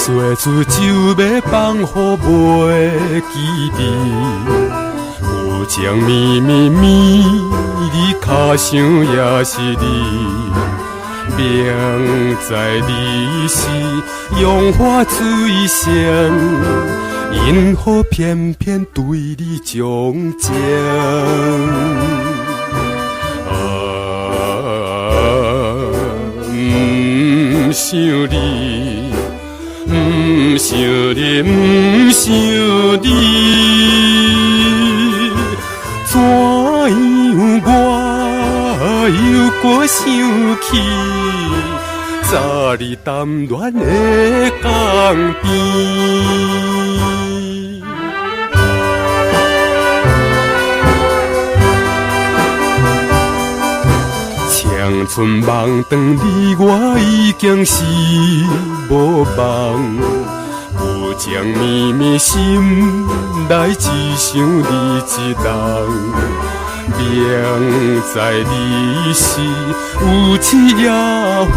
说出就要放予袂记你，有情绵绵绵，你脚上也是你，明知你是用花水仙，因何偏偏对你钟情？不想你，不想你，不想你，怎样我又搁想起早日谈恋的江边？长春梦断你，我已经是无梦。有情绵绵心内只想你一人。明知你是有痴也会，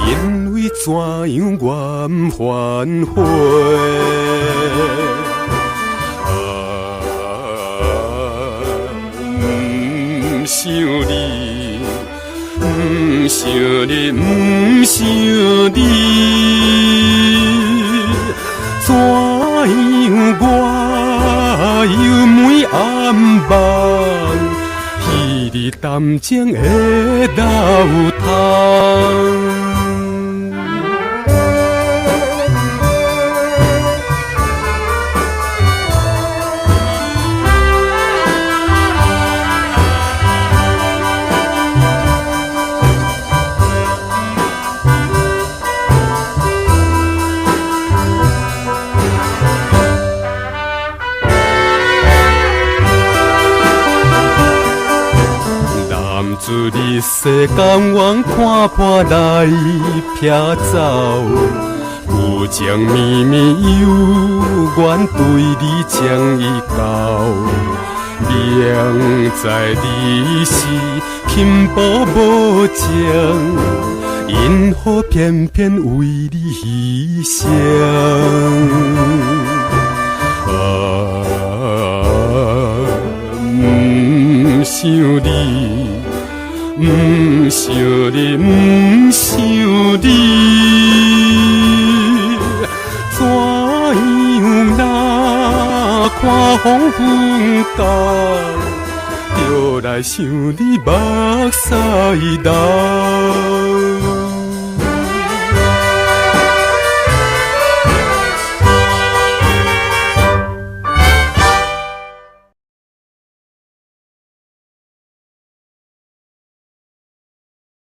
因为怎样我不反悔？不想你。不想你，不想你，怎样我又每暗梦，彼日谈情的流淌。自你世间愿看破来撇走，有情绵绵有缘对你情已到，明知你是轻薄无情，因何偏偏为你牺牲？不想你。不想你，不想你，怎样若看风风淡，就来想你目屎流。